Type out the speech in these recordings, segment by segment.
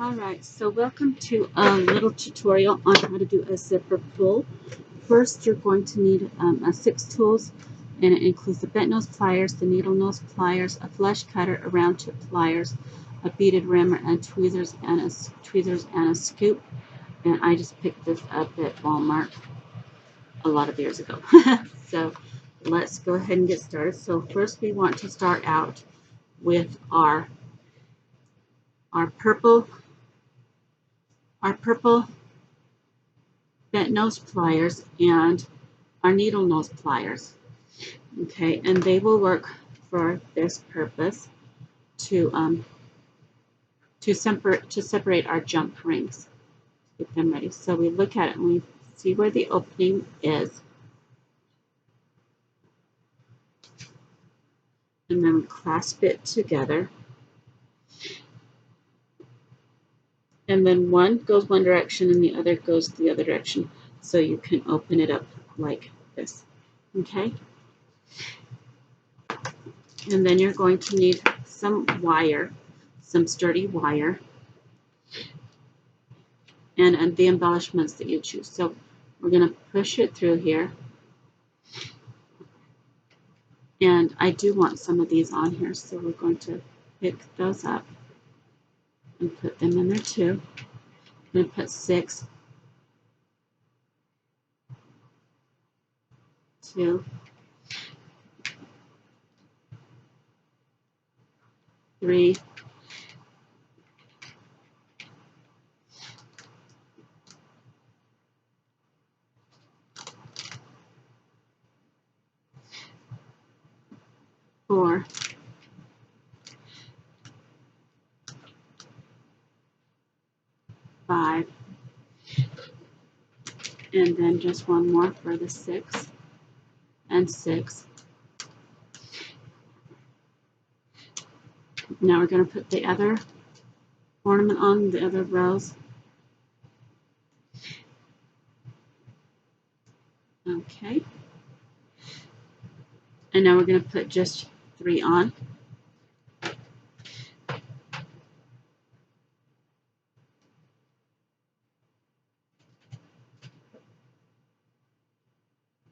Alright, so welcome to a little tutorial on how to do a zipper pull. First, you're going to need 6 tools, and it includes the bent nose pliers, the needle nose pliers, a flush cutter, a round tip pliers, a beaded rimmer, and tweezers and a scoop. And I just picked this up at Walmart a lot of years ago. So let's go ahead and get started. So first, we want to start out with our purple bent nose pliers and our needle nose pliers. Okay, and they will work for this purpose to separate our jump rings. Get them ready. So we look at it and we see where the opening is, and then we clasp it together. And then one goes one direction and the other goes the other direction, so you can open it up like this. Okay? And then you're going to need some wire, some sturdy wire, and the embellishments that you choose. So we're going to push it through here. And I do want some of these on here, so we're going to pick those up and put them in there too. I'm going to put 6, 2, 3, 4, 5, and then just one more for the 6 and 6. Now we're going to put the other ornament on the other rows. Okay. And now we're going to put just 3 on.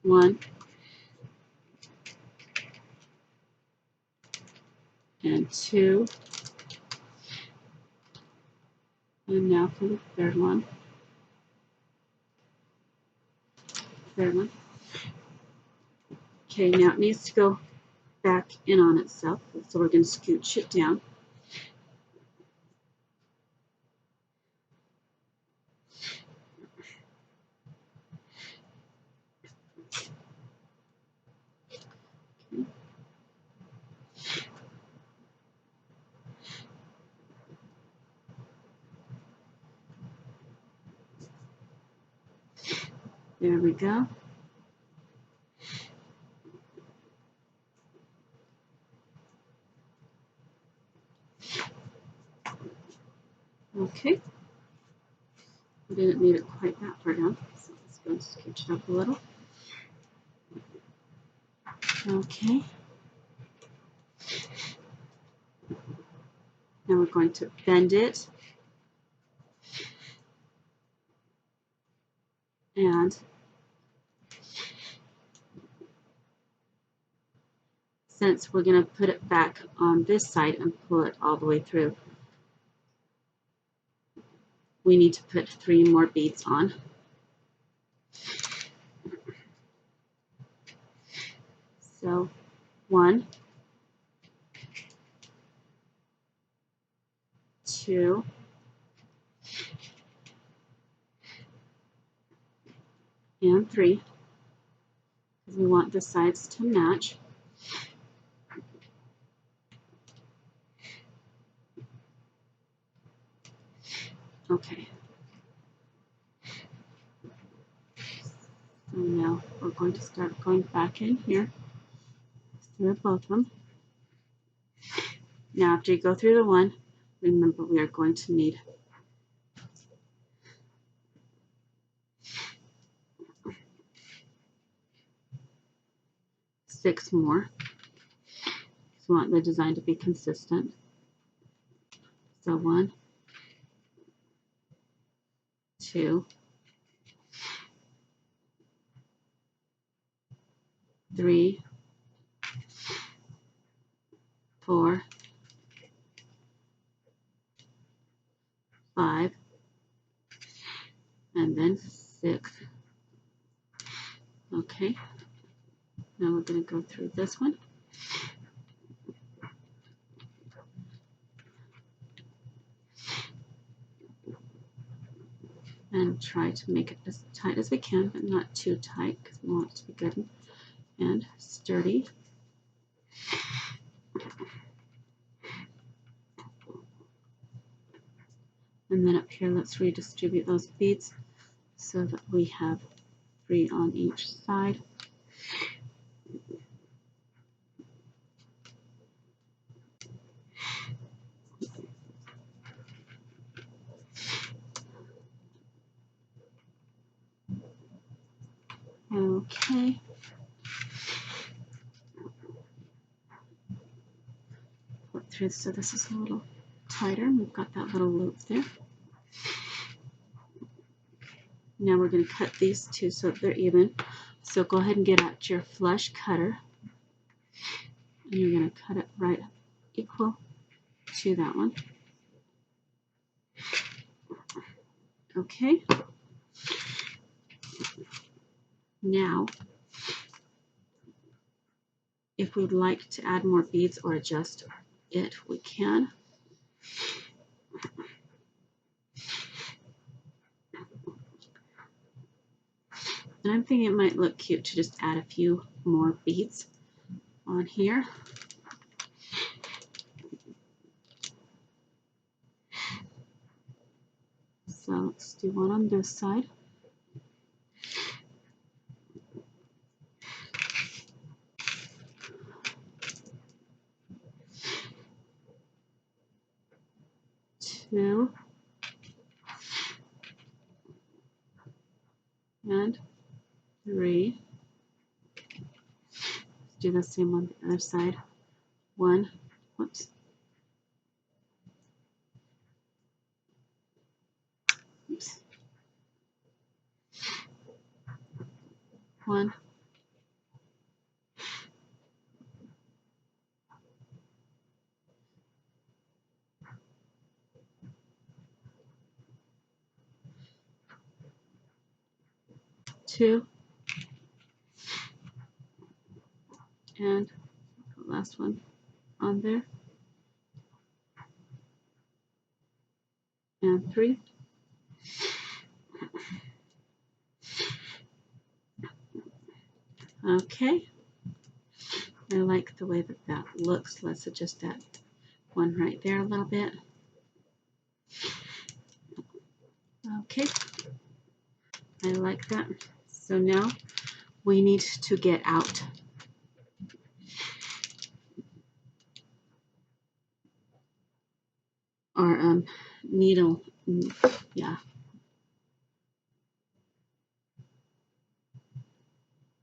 One and 2, and now for the third one. Okay, now it needs to go back in on itself, so we're going to scooch it down. There we go. Okay. We didn't need it quite that far down, so let's go and scooch it up a little. Okay. Now we're going to bend it, and since we're going to put it back on this side and pull it all the way through, we need to put 3 more beads on. So 1, 2, and 3, because we want the sides to match. Okay. So now we're going to start going back in here through both of them. Now after you go through the one, remember we are going to need 6 more. So we want the design to be consistent. So 1, 2, 3, 4, 5, and then 6. Okay, now we're going to go through this one. And try to make it as tight as we can, but not too tight because we want it to be good and sturdy. And then up here, let's redistribute those beads so that we have 3 on each side. Okay. Put through, so this is a little tighter. We've got that little loop there. Now we're going to cut these two so that they're even. So go ahead and get out your flush cutter. And you're going to cut it right equal to that one. Okay. Now, if we'd like to add more beads or adjust it, we can. And I'm thinking it might look cute to just add a few more beads on here. So let's do one on this side. Two. And 3. Let's do the same on the other side. 1. Whoops. Oops. 1. 2. And the last one on there. And 3. Okay. I like the way that that looks. Let's adjust that one right there a little bit. Okay. I like that. So now we need to get out our needle, yeah,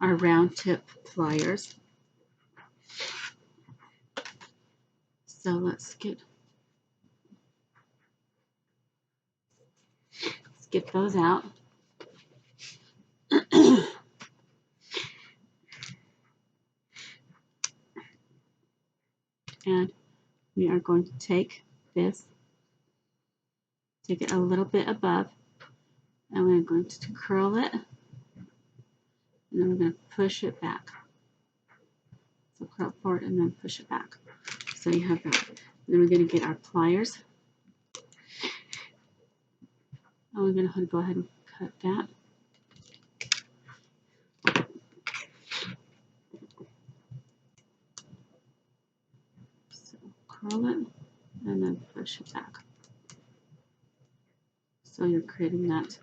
our round tip pliers. So let's get those out. And we are going to take this, take it a little bit above, and we're going to curl it, and then we're going to push it back. So curl forward and then push it back. So you have that. And then we're going to get our pliers. And we're going to go ahead and cut that. So curl it and then push it back. So you're creating that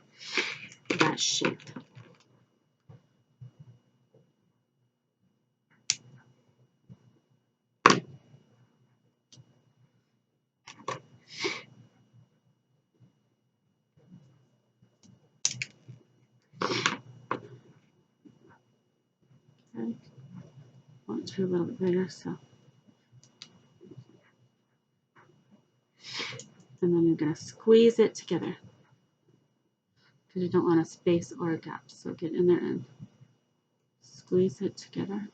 shape. Okay. Want it to be a little bit bigger, so. And then you're going to squeeze it together. because you don't want a space or a gap. So get in there and squeeze it together.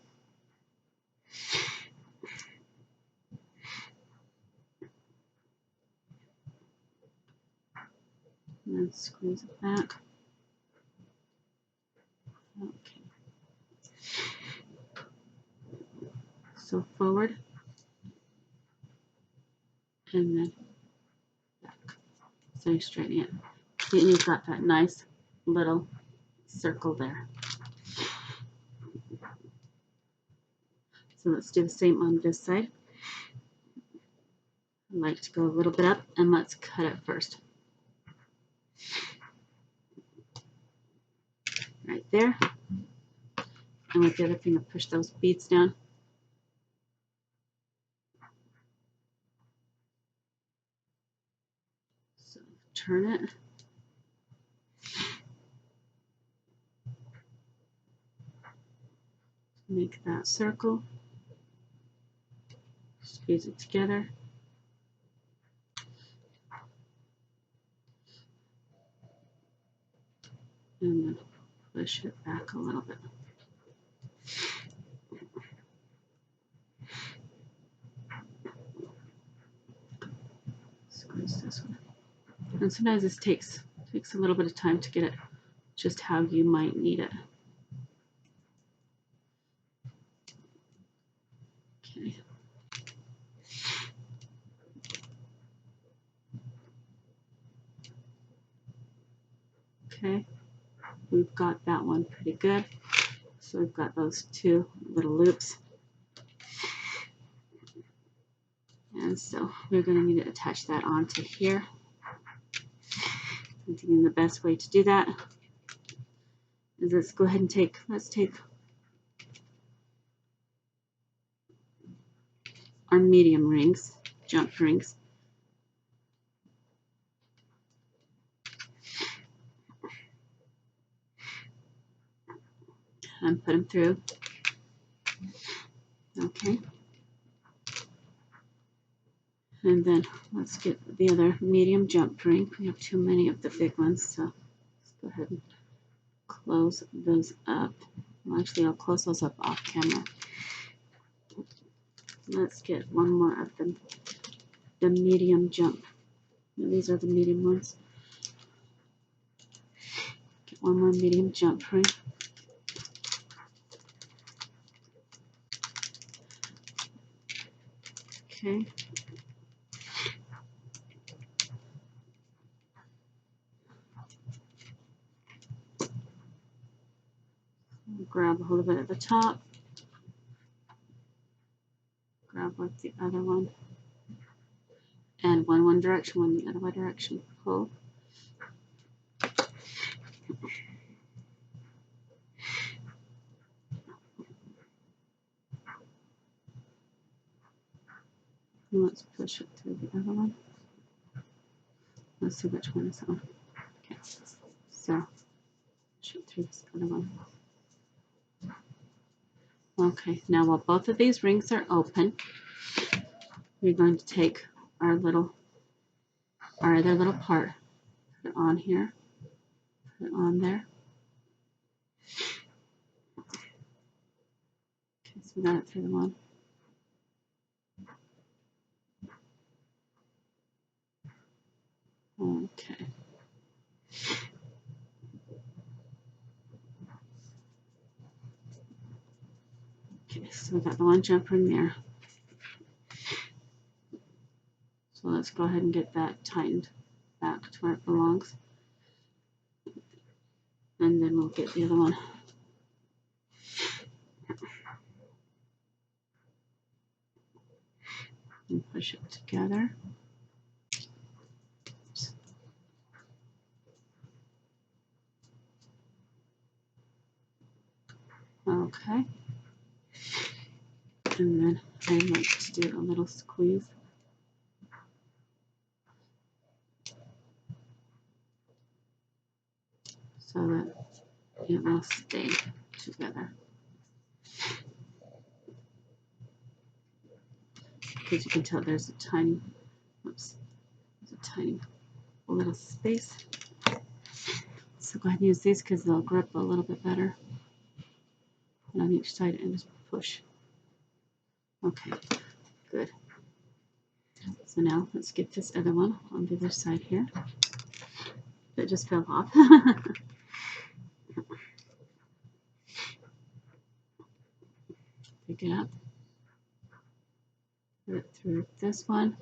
And then squeeze it back. Okay. So forward and then back. So you straighten it. And you've got that nice little circle there. So let's do the same on this side. I like to go a little bit up, and let's cut it first. Right there. And with the other finger, push those beads down. So turn it. Make that circle. Squeeze it together. And then push it back a little bit. Squeeze this one. And sometimes this takes a little bit of time to get it just how you might need it. Okay. Okay, we've got that one pretty good. So we've got those two little loops. And so we're going to need to attach that onto here. I'm thinking the best way to do that is let's go ahead and take our medium rings, jump rings. And put them through. Okay. And then let's get the other medium jump ring. We have too many of the big ones, so let's go ahead and close those up. Well, actually, I'll close those up off camera. Let's get one more of them. The medium jump. These are the medium ones. Get one more medium jump ring. Okay. Grab a hold of it at the top. Grab with the other one. And one direction, one the other direction. Pull. And let's push it through the other one. Let's see which one is that one. Okay. So push it through this other one. Okay, now while both of these rings are open, we're going to take our other little part, put it on here, put it on there. Okay, so we got it through the one. Okay. Okay, so we got the one jump ring there. So let's go ahead and get that tightened back to where it belongs. And then we'll get the other one. And push it together. Oops. Okay. And then I like to do a little squeeze. So that it will stay together. Because you can tell there's a tiny, oops, there's a tiny little space. So go ahead and use these because they'll grip a little bit better. And on each side and just push. Okay, good. So now let's get this other one on the other side here. It just fell off. Pick it up. Put it through this one.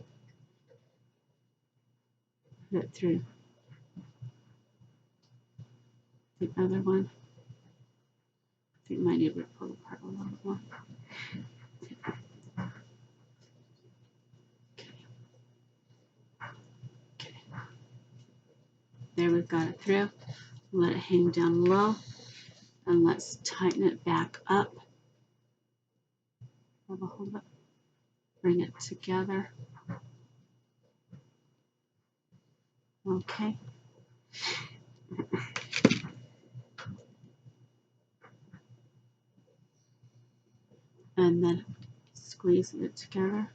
Put it through the other one. I think I might need to pull apart a little bit more. Okay. There, we've got it through. Let it hang down low. And let's tighten it back up. Hold it. Bring it together. Okay. And then squeeze it together.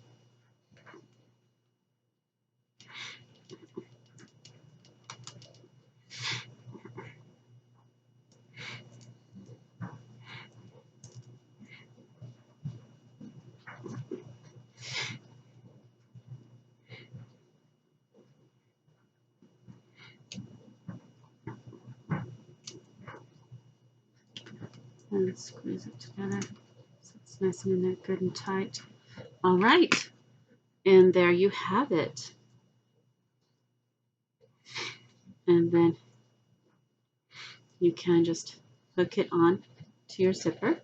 And squeeze it together so it's nice and in there, good and tight. All right, and there you have it. And then you can just hook it on to your zipper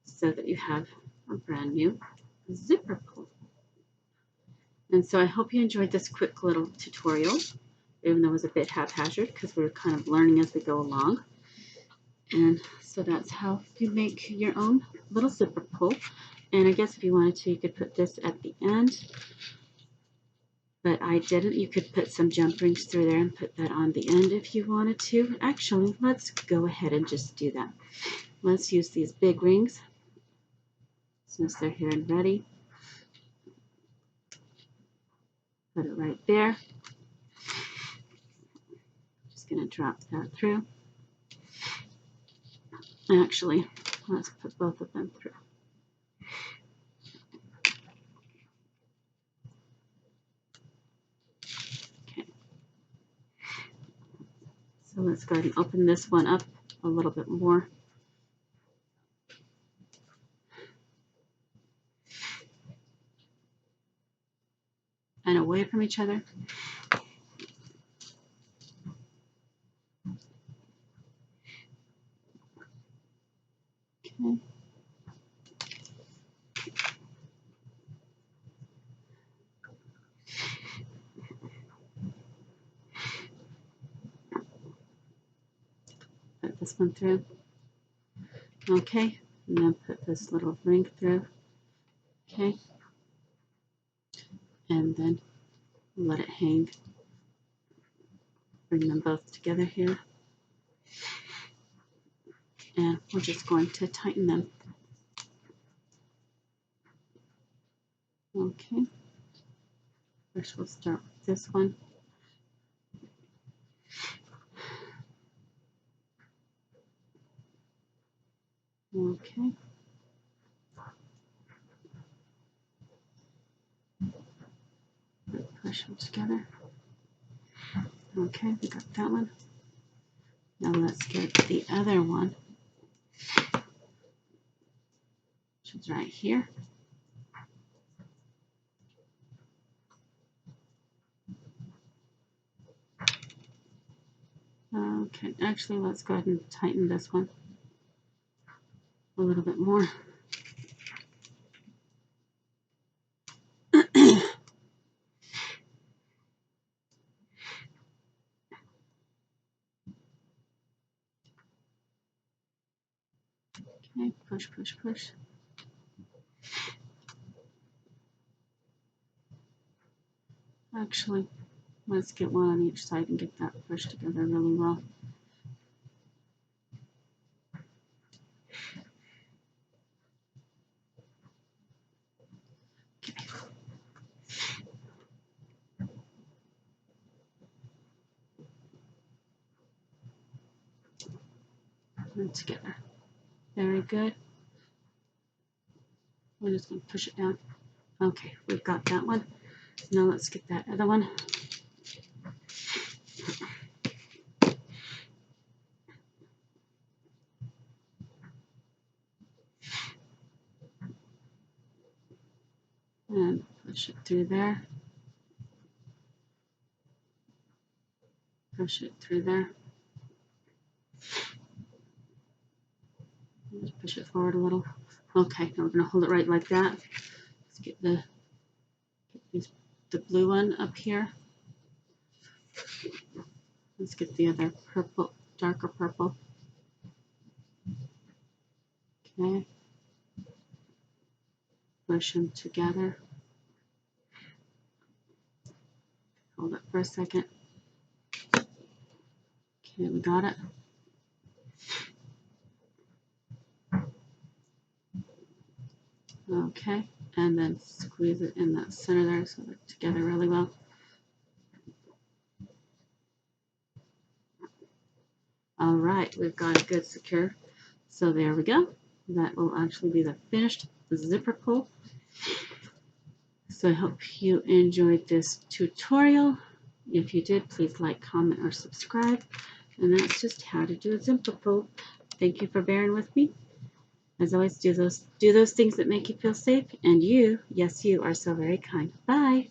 so that you have a brand new zipper pull. And so I hope you enjoyed this quick little tutorial, even though it was a bit haphazard because we were kind of learning as we go along. And so that's how you make your own little zipper pull. And I guess if you wanted to, you could put this at the end. But I didn't. You could put some jump rings through there and put that on the end if you wanted to. Actually, let's go ahead and just do that. Let's use these big rings since they're here and ready. Put it right there. Just going to drop that through. Actually, let's put both of them through. Okay. So let's go ahead and open this one up a little bit more. And away from each other. Okay. Put this one through. Okay, and then put this little ring through. Okay. And then let it hang. Bring them both together here. And we're just going to tighten them. Okay. First we'll start with this one. Okay. Push them together. Okay, we got that one. Now let's get the other one, which is right here. Okay, actually, let's go ahead and tighten this one a little bit more. Okay, push, push, push. Actually, let's get one on each side and get that pushed together really well. Okay. and together. Very good. We're just going to push it down. Okay, we've got that one. Now let's get that other one. And push it through there. Push it through there. Just push it forward a little. Okay, now we're going to hold it right like that. Let's get the blue one up here. Let's get the other purple, darker purple. Okay. Push them together. Hold it for a second. Okay, we got it. Okay, and then squeeze it in that center there so they're together really well. All right, we've got it good secure. So there we go. That will actually be the finished zipper pull. So I hope you enjoyed this tutorial. If you did, please like, comment, or subscribe. And that's just how to do a zipper pull. Thank you for bearing with me. As always, do those things that make you feel safe. And you, yes, you are so very kind. Bye.